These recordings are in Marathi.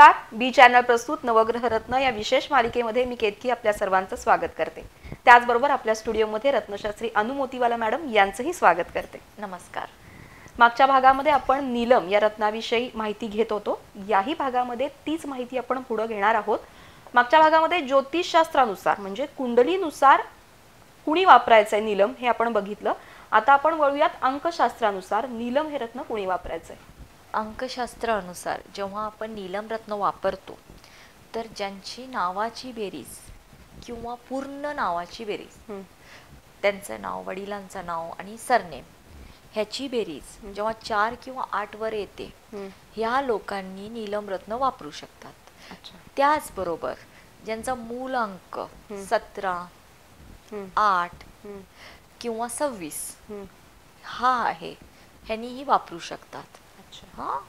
नमस्कार. बी चॅनल प्रस्तुत नवग्रह रत्न या विशेष मालिकेमध्ये मी केतकी आपल्या सर्वांचं स्वागत करते. त्याचबरोबर आपल्या स्टुडिओमध्ये रत्नशास्त्री अनु मोतीवाला मॅडम यांचंही स्वागत करते. नमस्कार. मागच्या भागामध्ये आपण नीलम या रत्नाविषयी माहिती घेत होतो. याही भागामध्ये तीच माहिती आपण पुढे घेणार आहोत. मागच्या भागामध्ये ज्योतिषशास्त्रानुसार म्हणजे कुंडलीनुसार कुणी वापरायचंय नीलम हे आपण बघितलं. आता आपण वळूयात अंकशास्त्रानुसार नीलम हे रत्न कुणी वापरायचंय. अंकशास्त्रानुसार जेव्हा आपण नीलम रत्न वापरतो तर ज्यांची नावाची बेरीज किंवा पूर्ण नावाची बेरीज, त्यांचं नाव, वडिलांचं नाव आणि सरनेम ह्याची बेरीज जेव्हा 4 किंवा 8 वर येते, ह्या लोकांनी नीलम रत्न वापरू शकतात. त्याचबरोबर ज्यांचा मूल अंक 17, 8 किंवा 26 हा आहे, ह्यांनीही वापरू शकतात हा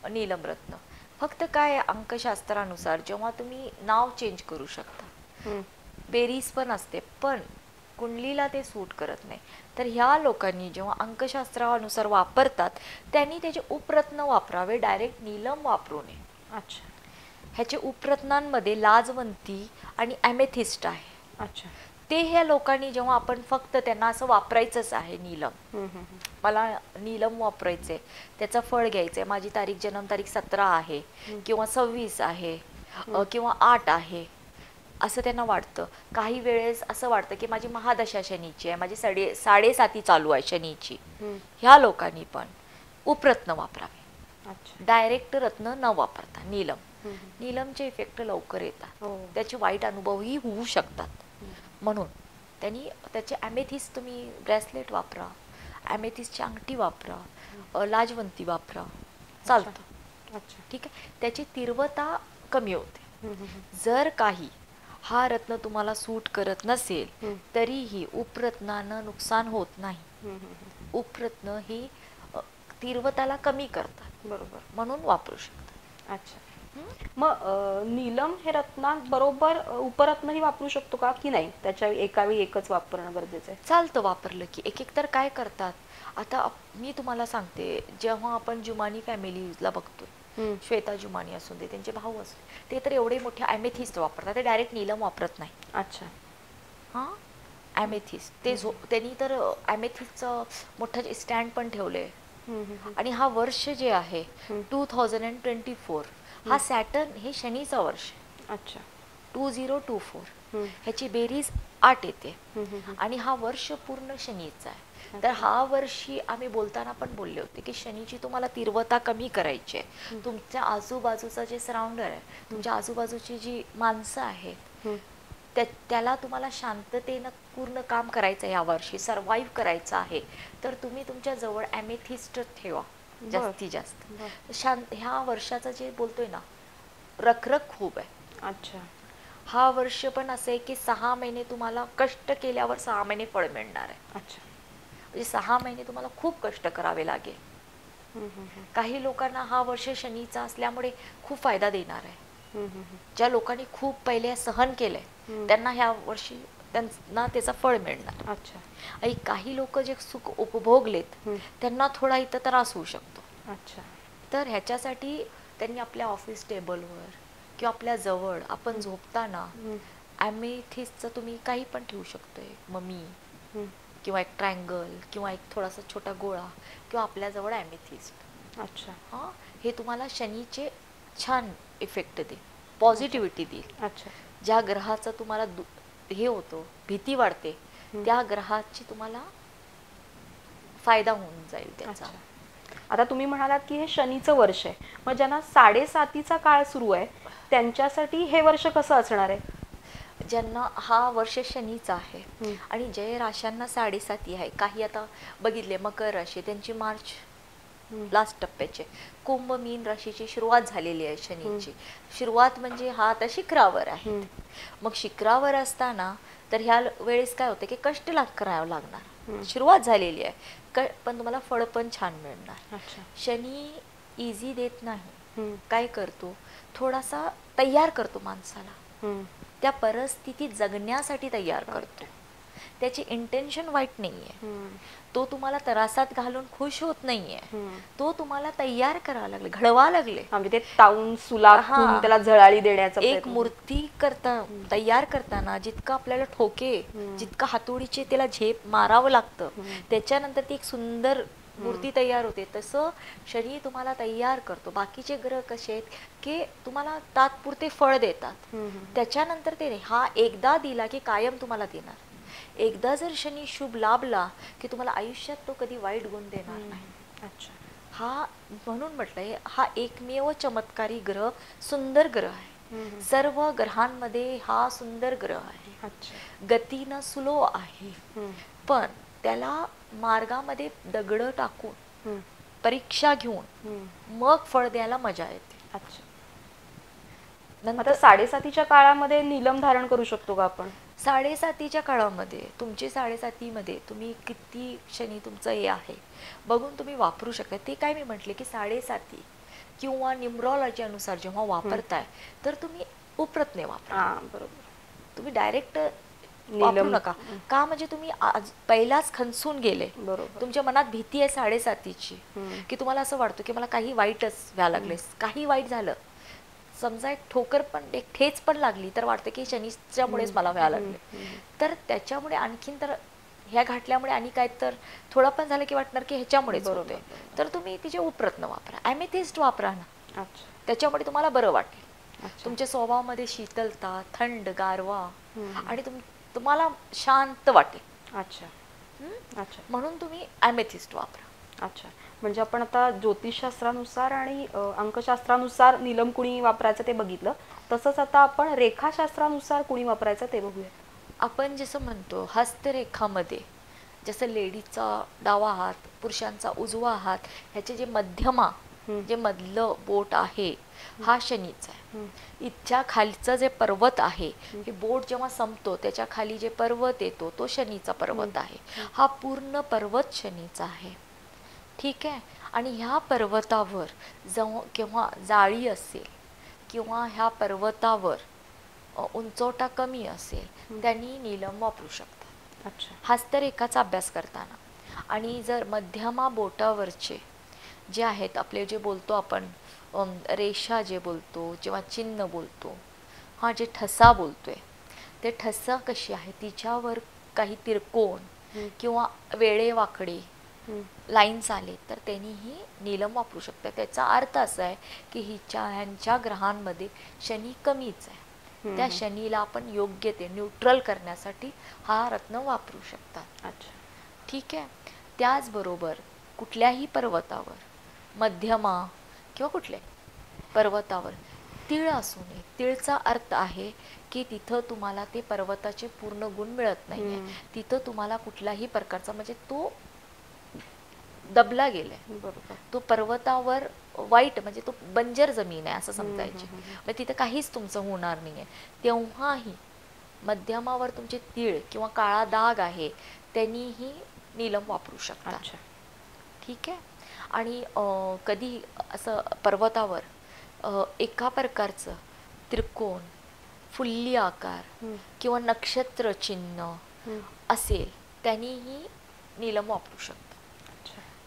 नीलम रत्न. फक्त काय अंकशास्त्रानुसार जेव्हा तुम्ही नाव चेंज करू शकता, बेरीज पण असते, पण कुंडलीला ते सूट करत नाही. तर ह्या लोकांनी जेव्हा अंकशास्त्रानुसार वापरतात त्यांनी त्याचे उपरत्न वापरावे, डायरेक्ट नीलम वापरू नये. अच्छा. ह्याचे उपरत्नांमध्ये लाजवंती आणि ॲमेथिस्ट आहे. अच्छा. ते ह्या लोकांनी जेव्हा आपण फक्त त्यांना असं वापरायचंच आहे नीलम, मला नीलम वापरायचंय, त्याचं फळ घ्यायचंय, माझी तारीख जन्मतारीख 17 आहे किंवा 26 आहे किंवा 8 आहे असं त्यांना वाटतं. काही वेळेस असं वाटतं की माझी महादशा शनीची आहे, माझी 7.5 चालू आहे शनीची. ह्या लोकांनी पण उपरत्न वापरावे, डायरेक्ट रत्न न वापरता नीलम. नीलमचे इफेक्ट लवकर येतात, त्याचे वाईट अनुभवही होऊ शकतात. म्हणून त्यांनी त्याचे ॲमेथिस्ट, तुम्ही ब्रेसलेट वापरा, ॲमेथिस्टची अंगठी वापरा, लाजवंती वापरा, चालतं. ठीक आहे. त्याची तीव्रता कमी होते. जर काही हा रत्न तुम्हाला सूट करत नसेल तरीही उपरत्नानं नुकसान होत नाही. उपरत्न ही तीव्रताला कमी करतात, बरोबर, म्हणून वापरू शकतात. अच्छा. मग नीलम हे रत्नाबरोबर उपरत्नही वापरू शकतो का की नाही, त्याच्या एकावेळी एकच वापरणं गरजेचं आहे? चालतं वापरलं की. एक तर काय करतात, आता मी तुम्हाला सांगते, जेव्हा आपण जुमानी फॅमिलीला बघतो, श्वेता जुमानी असू दे, त्यांचे भाऊ असू दे, ते तर एवढे मोठे ॲमेथिस्ट वापरतात, ते डायरेक्ट नीलम वापरत नाही. अच्छा. हां, ॲमेथिस्ट ते त्यांनी तर ॲमेथिस्टचं मोठं स्टँड पण ठेवले. आणि हा वर्ष जे आहे 2024, हा सॅटर्न हे शनीचा वर्ष. अच्छा. 2024 ह्याची बेरीज 8 येते आणि हा वर्ष पूर्ण शनीचा आहे. तर हा वर्षी आम्ही बोलताना पण बोलले होते की शनीची तुम्हाला तीव्रता कमी करायची आहे. तुमच्या आजूबाजूचा जे सराउंडर आहे, तुमच्या आजूबाजूची जी माणसं आहेत, त्याला तुम्हाला शांततेनं पूर्ण काम करायचं आहे. या वर्षी सर्वाईव्ह करायचं आहे, तर तुम्ही तुमच्या जवळ ॲमेथिस्ट ठेवा जास्तीत जास्त. शांत ह्या वर्षाचं जे बोलतोय ना, रखरख खूप आहे. अच्छा. हा वर्ष पण असं आहे की 6 महिने तुम्हाला कष्ट केल्यावर 6 महिने फळ मिळणार आहे. अच्छा. म्हणजे 6 महिने तुम्हाला खूप कष्ट करावे लागेल. काही लोकांना हा वर्ष शनीचा असल्यामुळे खूप फायदा देणार आहे. ज्या लोकांनी खूप पहिले सहन केलंय त्यांना ह्या वर्षी त्यांना त्याचं फळ मिळणार. अच्छा. आणि काही लोक जे सुख उपभोगलेत त्यांना थोडा इथं त्रास होऊ शकतो. अच्छा. तर ह्याच्यासाठी त्यांनी आपल्या ऑफिस टेबलवर किंवा आपल्या जवळ आपण झोपताना ॲमेथिस्टचं तुम्ही काही पण ठेवू शकतोय, मम्मी किंवा एक ट्रायंगल किंवा एक थोडासा छोटा गोळा किंवा आपल्याजवळ ॲमेथिस्ट. अच्छा. हां, हे तुम्हाला शनीचे छान इफेक्ट देईल, पॉझिटिव्हिटी देईल. अच्छा. ज्या ग्रहाचा तुम्हाला हे होतो, भीती वाढते, त्या ग्रहाची तुम्हाला फायदा होऊन जाईल त्याचा. आता तुम्ही म्हणालात की हे शनीचं वर्ष आहे, मग ज्यांना 7.5चा काळ सुरू आहे त्यांच्यासाठी हे वर्ष कसं असणार आहे? ज्यांना हा वर्ष शनीचा आहे आणि जे राशांना 7.5 आहे, काही आता बघितले मकर राशी, त्यांची मार्च लास्ट टप्प्याचे, कुंभ मीन राशीची सुरुवात झालेली आहे. शनीची सुरुवात म्हणजे हा आता शिखरावर आहे. मग शिखरावर असताना तर ह्या वेळेस काय होतं की कष्ट करावं लागणार. सुरुवात झालेली आहे पण तुम्हाला फळ पण छान मिळणार. शनी इझी देत नाही, काय करतो, थोडासा तयार करतो माणसाला, त्या परिस्थितीत जगण्यासाठी तयार करतो. त्याची इंटेन्शन वाईट नाहीये, तो तुम्हाला त्रासात घालून खुश होत नाहीये, तो तुम्हाला तयार करावा लागले, घडवा लागले. म्हणजे ते ताऊन सुलाखून त्याला झळाळी देण्याचा एक मूर्ती तयार करताना जितकं आपल्याला ठोके, जितकं हातोडीचे त्याला झेप मारावं लागतं, त्याच्यानंतर ती एक सुंदर मूर्ती तयार होते. तसं शनी तुम्हाला तयार करतो. बाकीचे ग्रह कसे आहेत की तुम्हाला तात्पुरते फळ देतात, त्याच्यानंतर ते नाही. हा एकदा दिला की कायम तुम्हाला देणार. एकदा जर शनी शुभ लाभला की तुम्हाला आयुष्यात तो कधी वाईट गुण देणार नाही. अच्छा. हा म्हणून म्हटलंय हा एकमेव चमत्कारी ग्रह, सुंदर ग्रह आहे. सर्व ग्रहांमध्ये हा सुंदर ग्रह आहे. गतीनं स्लो आहे, पण त्याला मार्गामध्ये दगड टाकून परीक्षा घेऊन मग फळ द्यायला मजा येते. अच्छा. नंतर 7:30च्या काळामध्ये नीलम धारण करू शकतो का आपण? 7:30च्या काळामध्ये तुमचे 7:30मध्ये तुम्ही किती शनी तुमचं हे आहे बघून तुम्ही वापरू शकता. ते काय मी म्हटले की 7:30 किंवा न्यूमरॉलॉजी अनुसार जेव्हा वापरताय तर तुम्ही उपरत्ने वापरा. बरोबर. तुम्ही डायरेक्ट वापरू नका. का म्हणजे तुम्ही आज पहिलाच खनसून गेले, तुमच्या मनात भीती आहे 7:30ची की तुम्हाला असं वाटतं की मला काही वाईटच व्हायला लागले, काही वाईट झालं, समजा एक ठोकर पण एक ठेच पण लागली तर वाटतं की शनीच्यामुळेच मला व्हायला लागले. तर त्याच्यामुळे आणखीन तर ह्या घातल्यामुळे आणि काय तर थोडं पण झालं की वाटणार की ह्याच्यामुळेच होते. तर तुम्ही तिचे उपरत्न वापरा, ॲमेथिस्ट वापरा ना, त्याच्यामुळे तुम्हाला बरं वाटेल. तुमच्या स्वभावामध्ये शीतलता, थंड, गारवा आणि तुम्हाला शांत वाटेल. अच्छा. अच्छा. म्हणून तुम्ही ॲमेथिस्ट वापरा. अच्छा. म्हणजे आपण आता ज्योतिषशास्त्रानुसार आणि अंकशास्त्रानुसार नीलम कुणी वापरायचं ते बघितलं, तसंच आता आपण रेखाशास्त्रानुसार कुणी वापरायचं ते बघूया. आपण जसं म्हणतो हस्तरेखामध्ये जसं लेडीजचा डावा हात, पुरुषांचा उजवा हात, ह्याचे जे मध्यमा जे मधलं बोट आहे हा शनीचा आहे. इच्छा खालचं जे पर्वत आहे, हे बोट जेव्हा संपतो त्याच्या खाली जे पर्वत येतो तो शनीचा पर्वत आहे. हा पूर्ण पर्वत शनीचा आहे. ठीक आहे. आणि ह्या पर्वतावर केव्हा जाळी असेल किंवा ह्या पर्वतावर उंचवटा कमी असेल त्यांनी नीलम वापरू शकतात. अच्छा. हस्तरेखाचा अभ्यास करताना. आणि जर मध्यमा बोटावरचे जे आहेत आपले जे बोलतो आपण रेषा जे बोलतो, जेव्हा चिन्ह बोलतो, हा जे ठसा बोलतोय ते ठसा कशी आहे, तिच्यावर काही तिरकोण किंवा वेळेवाकडे लाईन्स आले तर त्यांनीही नीलम वापरू शकतात. त्याचा अर्थ असा आहे की ह्यांच्या ग्रहांमध्ये शनी कमीच आहे, त्या शनीला आपण योग्य ते न्यूट्रल करण्यासाठी हा रत्न वापरू शकतात. अच्छा. ठीक आहे. त्याचबरोबर कुठल्याही पर्वतावर मध्यमा किंवा कुठल्याही पर्वतावर तीळ असू नये. तीळचा अर्थ आहे की तिथं तुम्हाला ते पर्वताचे पूर्ण गुण मिळत नाहीये, तिथं तुम्हाला कुठल्याही प्रकारचा म्हणजे तो दबला गेलाय, तो पर्वतावर वाईट म्हणजे तो बंजर जमीन आहे असं समजायचे, म्हणजे तिथं काहीच तुमचं होणार नाहीये. तेव्हाही मध्यमावर तुमचे तीळ किंवा काळा डाग आहे त्यांनीही नीलम वापरू शकता. ठीक आहे. आणि कधी असं पर्वतावर एका प्रकारचं त्रिकोण, फुल्ली आकार किंवा नक्षत्र चिन्ह असेल त्यांनीही नीलम वापरू शकतात.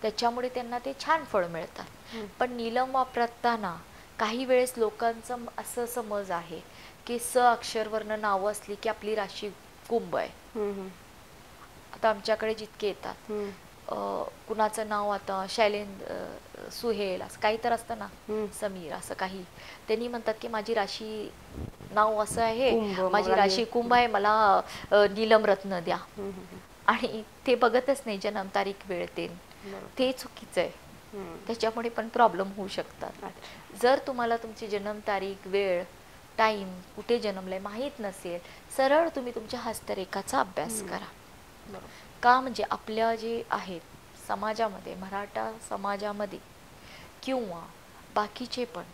त्याच्यामुळे त्यांना ते छान फळ मिळतात. पण नीलम वापरताना काही वेळेस लोकांचं असं समज आहे की स अक्षरवर्ण नावं असली की आपली राशी कुंभ आहे. आता आमच्याकडे जितके येतात कुणाचं नाव आता शैलेंद्र, सुहेल असं काही तर असतं ना, समीर असं काही, त्यांनी म्हणतात की माझी राशी नाव असं आहे, माझी राशी कुंभ आहे, मला नीलम रत्न द्या. आणि ते बघतच नाही जन्म तारीख वेळ ते चुकीचं आहे. त्याच्यामुळे पण प्रॉब्लेम होऊ शकतात. जर तुम्हाला तुमची जन्म तारीख, वेळ, टाइम, कुठे जन्मलंय माहीत नसेल, सरळ तुम्ही तुमच्या हस्तरेखाचा अभ्यास करा. का म्हणजे आपल्या जे आहेत समाजामध्ये, मराठा समाजामध्ये किंवा बाकीचे पण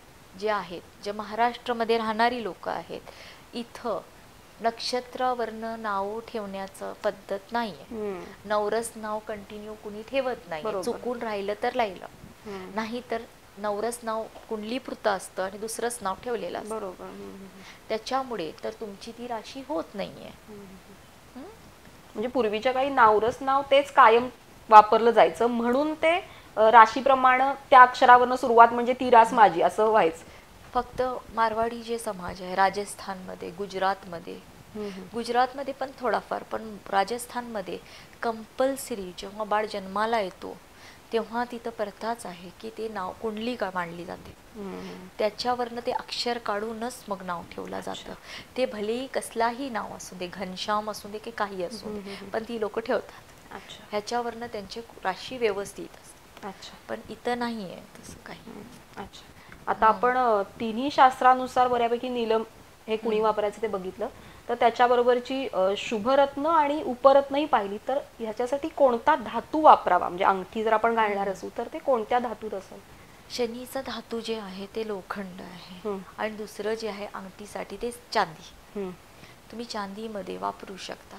जे आहेत, जे महाराष्ट्रामध्ये राहणारी लोक आहेत, इथं नक्षत्रावरनं नाव ठेवण्याचं पद्धत नाहीये. नवरस नाव कंटिन्यू कुणी ठेवत नाही. चुकून राहिलं तर राहिलं, नाही तर नवरस नाव कुंडलीपुरतं असतं आणि दुसरंच नाव ठेवलेलं असतं. बरोबर. त्याच्यामुळे तर तुमची ती राशी होत नाहीये. म्हणजे पूर्वीच्या काही नावरस नाव तेच कायम वापरलं जायचं, म्हणून ते राशीप्रमाणे त्या अक्षरावरनं सुरुवात म्हणजे ती रास माझी असं व्हायचं. फक्त मारवाडी जे समाज आहे राजस्थानमध्ये, गुजरातमध्ये पण थोडाफार, पण राजस्थानमध्ये कंपल्सरी जेव्हा बाळ जन्माला येतो तेव्हा तिथं प्रथाच आहे की ते नाव कुंडली मांडली जाते, त्याच्यावरनं ते अक्षर काढूनच मग नाव ठेवलं जातं. ते भलेही कसलाही नाव असू दे, घनश्याम असू दे की काही असू दे, पण ती लोक ठेवतात. ह्याच्यावरनं त्यांची राशी व्यवस्थित असते. पण इथं नाही आहे तसं काही. अच्छा, आता आपण तिन्ही शास्त्रानुसार बऱ्यापैकी नीलम हे कुणी वापरायचं ते बघितलं, तर त्याच्याबरोबरची शुभरत्न आणि उपरत्नही पाहिली, तर ह्याच्यासाठी कोणता धातू वापरावा, म्हणजे अंगठी जर आपण घालणार असू तर ते कोणत्या धातूत असेल? शनीचा धातू जे आहे ते लोखंड आहे, आणि दुसरं जे आहे अंगठीसाठी ते चांदी. तुम्ही चांदीमध्ये वापरू शकता,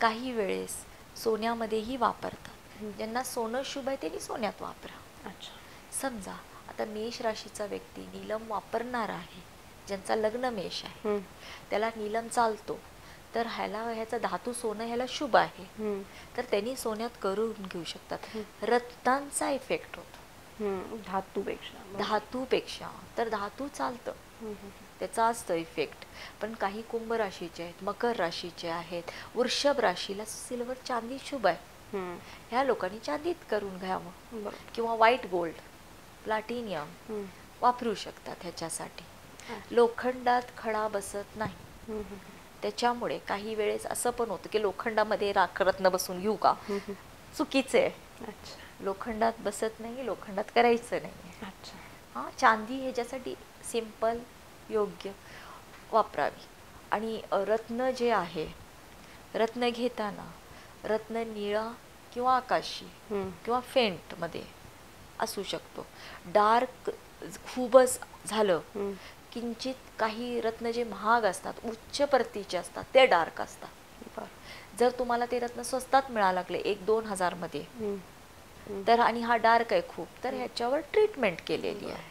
काही वेळेस सोन्यामध्येही वापरतात. ज्यांना सोनं शुभ आहे त्यांनी सोन्यात वापरा. समजा आता मेष राशीचा व्यक्ती नीलम वापरणार आहे, ज्यांचा लग्न मेष आहे त्याला नीलम चालतो, तर ह्याचा धातू सोनं ह्याला शुभ आहे, तर त्यांनी सोन्यात करून घेऊ शकतात. रत्नांचा इफेक्ट होतो धातूपेक्षा, तर धातू चालतं, त्याचा असतं इफेक्ट. पण काही कुंभ राशीचे आहेत, मकर राशीचे आहेत, वृषभ राशीला सिल्वर चांदी शुभ आहे, ह्या लोकांनी चांदीत करून घ्यावं, किंवा व्हाईट गोल्ड, प्लॅटिनियम वापरू शकतात ह्याच्यासाठी. लोखंडात खडा बसत नाही, त्याच्यामुळे काही वेळेस असं पण होतं की लोखंडामध्ये राखरत्न बसून घेऊ का, चुकीचं आहे. लोखंडात बसत नाही, लोखंडात करायचं नाही. हा, चांदी ह्याच्यासाठी सिंपल योग्य वापरावी. आणि रत्न जे आहे, रत्न घेताना रत्न निळा किंवा आकाशी किंवा फेंट मध्ये असू शकतो. डार्क खूपच झालं, किंचित काही रत्न जे महाग असतात, उच्च प्रतीचे असतात, ते डार्क असतात. जर तुम्हाला ते रत्न स्वस्तात मिळायला लागले 1-2 हजार मध्ये, तर आणि हा डार्क आहे खूप, तर ह्याच्यावर ट्रीटमेंट केलेली आहे.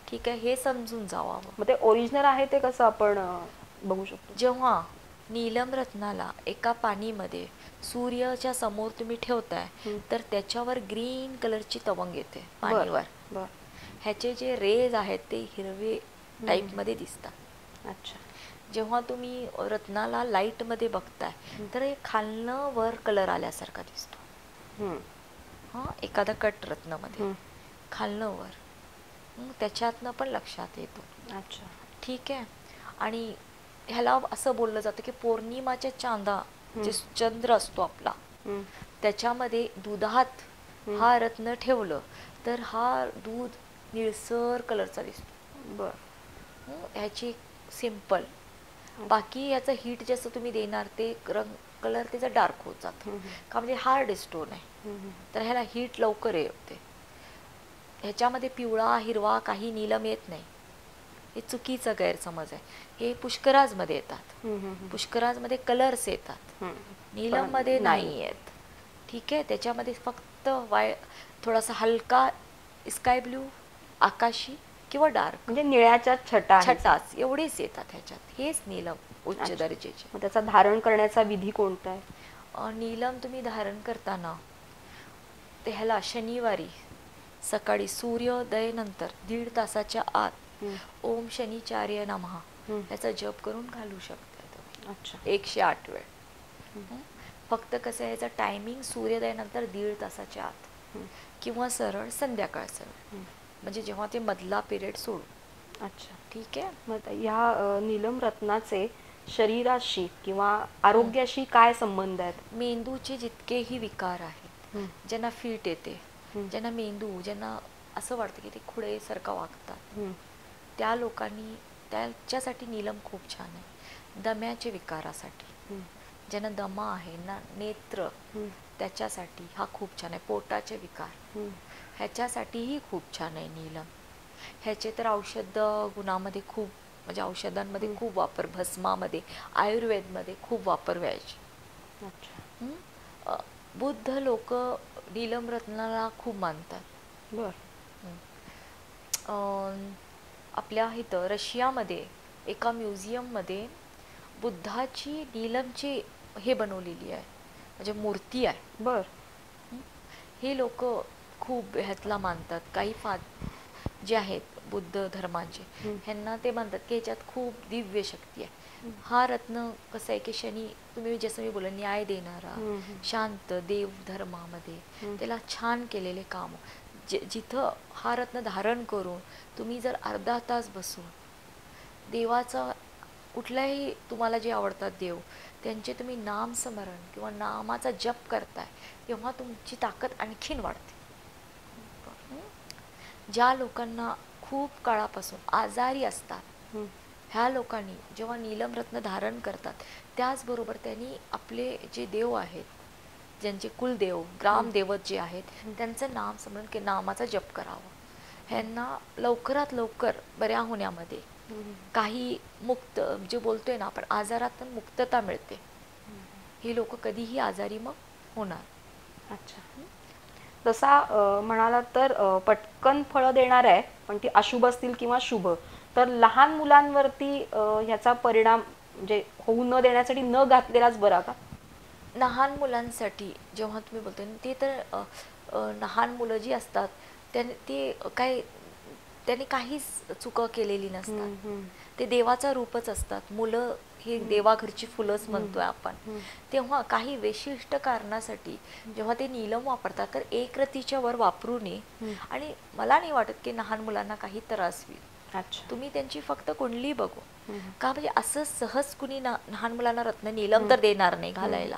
ठीक आहे, हे समजून जावं. मग ते ओरिजिनल आहे ते कसं आपण बघू शकतो? जेव्हा नीलम रत्नाला एका पाणीमध्ये सूर्याच्या समोर तुम्ही ठेवताय, तर त्याच्यावर ग्रीन कलरची तवंग येते पाणीवर. ह्याचे जे रेज आहेत ते हिरवे टाईप मध्ये दिसतात. जेव्हा तुम्ही रत्नाला लाईट मध्ये बघताय, तर हे खालनं वर कलर आल्यासारखा दिसतो. हा, एखादा कट रत्न मध्ये खालनं वर, त्याच्यातनं पण लक्षात येतो. ठीक आहे. आणि ह्याला असं बोललं जातं की पौर्णिमाच्या चांदा, जे चंद्र असतो आपला, त्याच्यामध्ये दुधात हा रत्न ठेवलं तर हा दूध निळसर कलरचा दिसतो. ह्याची सिंपल. बाकी याचा हीट जसं तुम्ही देणार ते रंग कलर त्याचा डार्क होत जातो, का म्हणजे हार्ड स्टोन आहे, तर ह्याला हीट लवकर येते. ह्याच्यामध्ये पिवळा हिरवा काही नीलम येत नाही, हे चुकीचा गैरसमज आहे. हे पुष्कराज मध्ये येतात, पुष्कराज मध्ये कलर्स येतात, नीलम मध्ये नाही येत. ठीक आहे, त्याच्यामध्ये फक्त थोडासा हलका स्काय ब्ल्यू, आकाशी किंवा डार्क, म्हणजे निळ्याच्या छटाच एवढेच येतात ह्याच्यात. हेच नीलम उच्च दर्जाचे. मग त्याचा धारण करण्याचा विधी कोणता आहे? नीलम तुम्ही धारण करताना ते ह्याला शनिवारी सकाळी सूर्योदय नंतर 1.5 तासाच्या आत ओम शनिचार्य नमः याचा जप करून घालू शकता तुम्ही. 108 वेळ. फक्त कसं याचा टायमिंग सूर्योदय नंतर 1.5 तासाच्या आत, किंवा सरळ संध्याकाळचं, म्हणजे जेव्हा ते मधला पिरियड सोडू. ठीक आहे. मग ह्या नीलम रत्नाचे शरीराशी किंवा आरोग्याशी काय संबंध आहेत? मेंदूचे जितकेही विकार आहेत, ज्यांना फीट येते, ज्यांना मेंदू, ज्यांना असं वाटतं की ते खुडेसारखा वागतात, त्या लोकांनी, त्याच्यासाठी नीलम खूप छान आहे. दम्याचे विकारासाठी, ज्यांना दमा आहे ना, नेत्र, त्याच्यासाठी हा खूप छान आहे. पोटाचे विकार, ह्याच्यासाठीही खूप छान आहे नीलम. ह्याचे तर औषध गुणामध्ये खूप, म्हणजे औषधांमध्ये खूप वापर, भस्मामध्ये, आयुर्वेदमध्ये खूप वापर व्हायचे. बुद्ध लोक नीलम रत्नाला खूप मानतात. आपल्या इथं रशियामध्ये एका म्युझियममध्ये बुद्धाची नीलमची हे बनवलेली आहे, म्हणजे मूर्ती आहे. बर. हे लोक खूप ह्यातला मानतात. काही जे आहेत बुद्ध धर्माचे, ह्यांना ते मानतात की ह्याच्यात खूप दिव्य शक्ती आहे. हा रत्न कसं आहे की शनी, तुम्ही जसं मी बोला, न्याय देणारा, शांत देव धर्मामध्ये त्याला छान केलेले काम. जिथं हा रत्न धारण करून तुम्ही जर अर्धा तास बसून देवाचा कुठल्याही तुम्हाला जे आवडतात देव, त्यांचे तुम्ही नामस्मरण किंवा नामाचा जप करताय, तेव्हा तुमची ताकद आणखीन वाढते. ज्या लोकांना खूप काळापासून आजारी असतात, ह्या लोकांनी जेव्हा नीलम रत्न धारण करतात, त्याचबरोबर त्यांनी आपले जे देव आहेत, ज्यांचे कुलदेव ग्रामदेवत जे आहेत, त्यांचं नाम स्मरण की नामाचा जप करावा. ह्यांना लवकरात लवकर बऱ्या होण्यामध्ये, काही मुक्त जे बोलतोय ना आपण, आजारातून मुक्तता मिळते. ही लोक कधीही आजारी मग होणार. अच्छा. जसा म्हणाला तर पटकन फळं देणार आहे, पण ती अशुभ असतील किंवा शुभ, तर लहान मुलांवरती ह्याचा परिणाम म्हणजे होऊ न देण्यासाठी न घातलेलाच बरा का? लहान मुलांसाठी जेव्हा तुम्ही बोलताय ते तर लहान मुलं जी असतात त्यांनी काहीच चुका केलेली नसतात. ते देवाचा रूपच असतात. मुलं हे देवाघरची फुलंच म्हणतोय आपण. तेव्हा काही विशिष्ट कारणासाठी जेव्हा ते नीलम वापरतात, तर एक रतीच्या वर वापरू नये. आणि मला नाही वाटत की लहान मुलांना काही त्रास होईल. तुम्ही त्यांची फक्त कुंडली बघू का, म्हणजे असं सहज कुणी लहान मुलांना रत्न नीलम तर देणार नाही घालायला.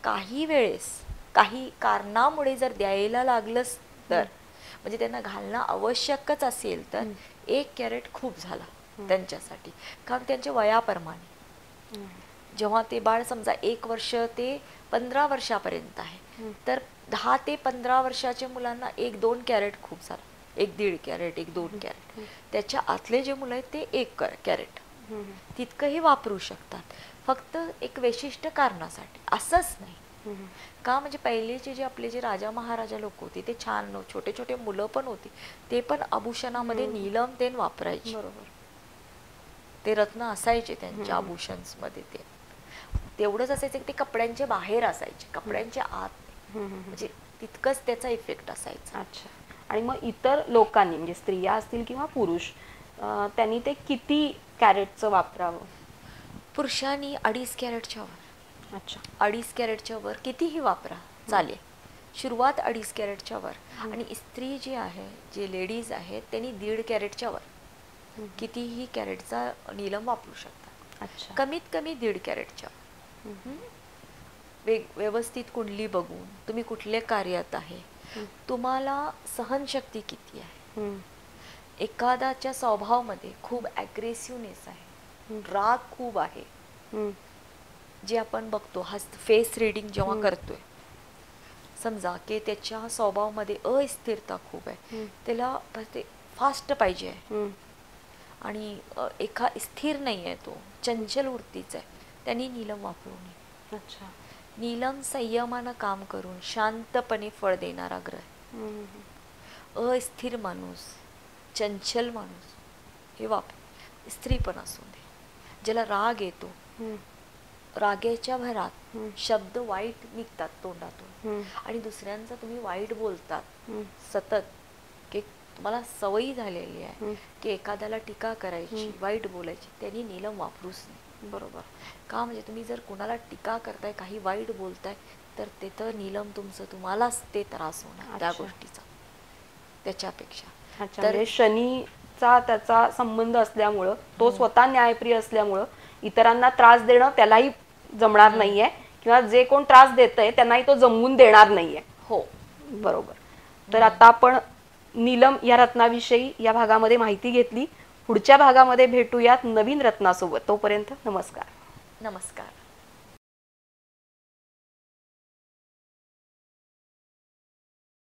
काही वेळेस काही कारणामुळे जर द्यायला लागलंच तर, म्हणजे त्यांना घालणं आवश्यकच असेल तर 1 कॅरेट खूप झाला त्यांच्यासाठी. कारण त्यांच्या वयाप्रमाणे जेव्हा ते बाळ समजा 1 वर्ष ते 15 वर्षापर्यंत आहे, तर 10 ते 15 वर्षाच्या मुलांना 1-2 कॅरेट खूप झाला. 1-1.5 कॅरेट, 1-2 कॅरेट. त्याच्या आतले जे मुलं आहेत ते 1 कॅरेट तितकंही वापरू शकतात, फक्त एक विशिष्ट कारणासाठी, असंच नाही का. म्हणजे पहिलेचे जे आपले जे राजा महाराजा लोक होते, ते छान छोटे छोटे मुलं पण होती, ते पण आभूषणामध्ये नीलम तेन वापरायचे. बरोबर. ते रत्न असायचे त्यांच्या आभूषण मध्ये. ते तेवढंच असायचं की ते कपड्यांच्या बाहेर असायचे, कपड्यांच्या आत, म्हणजे तितकंच त्याचा इफेक्ट असायचा. अच्छा. आणि मग इतर लोकांनी, म्हणजे स्त्रिया असतील किंवा पुरुष, त्यांनी ते किती कॅरेटचं वापरावं? पुरुषांनी 2.5 कॅरेटच्या वर. अच्छा. 2.5 कॅरेटच्या वर कितीही वापरा चालेल. सुरुवात 2.5 कॅरेटच्या वर. आणि स्त्री जी आहे, जे लेडीज आहेत, त्यांनी 1.5 कॅरेटच्या वर कितीही कॅरेटचा नीलम वापरू शकतात. अच्छा. कमीत कमी 1.5 कॅरेटच्या. व्यवस्थित कुंडली बघून तुम्ही कुठल्या कार्यात आहे, तुम्हाला सहनशक्ती किती आहे. एखाद्याच्या स्वभावामध्ये खूप ॲग्रेसिव्हनेस आहे, राग खूप आहे, जे आपण बघतो फेस रीडिंग जेव्हा करतोय, समजा की त्याच्या स्वभावामध्ये अस्थिरता खूप आहे, त्याला फास्ट पाहिजे आहे, आणि स्थिर नाही आहे, तो चंचल वृत्तीचा आहे, त्यांनी नीलम वापरू नये. अच्छा. नीलम संयमानं काम करून शांतपणे फळ देणारा ग्रह. अस्थिर माणूस, चंचल माणूस हे वापर, स्त्री पण असू दे, ज्याला राग येतो, रागाच्या भरात शब्द वाईट निघतात तोंडातून, आणि दुसऱ्यांचा तुम्ही वाईट बोलतात सतत, की तुम्हाला सवयी झालेली आहे की एखाद्याला टीका करायची, वाईट बोलायची, त्यांनी नीलम वापरूच नाही. बरोबर का, म्हणजे तुम्ही जर कुणाला टीका करताय, काही वाईट बोलताय, तर तिथं नीलम तुम्हालाच ते त्रास होणार त्या गोष्टीचा, त्याच्यापेक्षा. तर शनीचा त्याचा संबंध असल्यामुळं, तो स्वतः न्यायप्रिय असल्यामुळं इतरांना त्रास देणं त्यालाही जमणार नाहीये, किंवा जे कोण त्रास देतंय त्यांनाही तो जमवून देणार नाहीये. हो, बरोबर. तर आता आपण नीलम या रत्नाविषयी या भागामध्ये माहिती घेतली. पुढच्या भागामध्ये भेटूयात नवीन रत्नासोबत. तोपर्यंत नमस्कार. नमस्कार.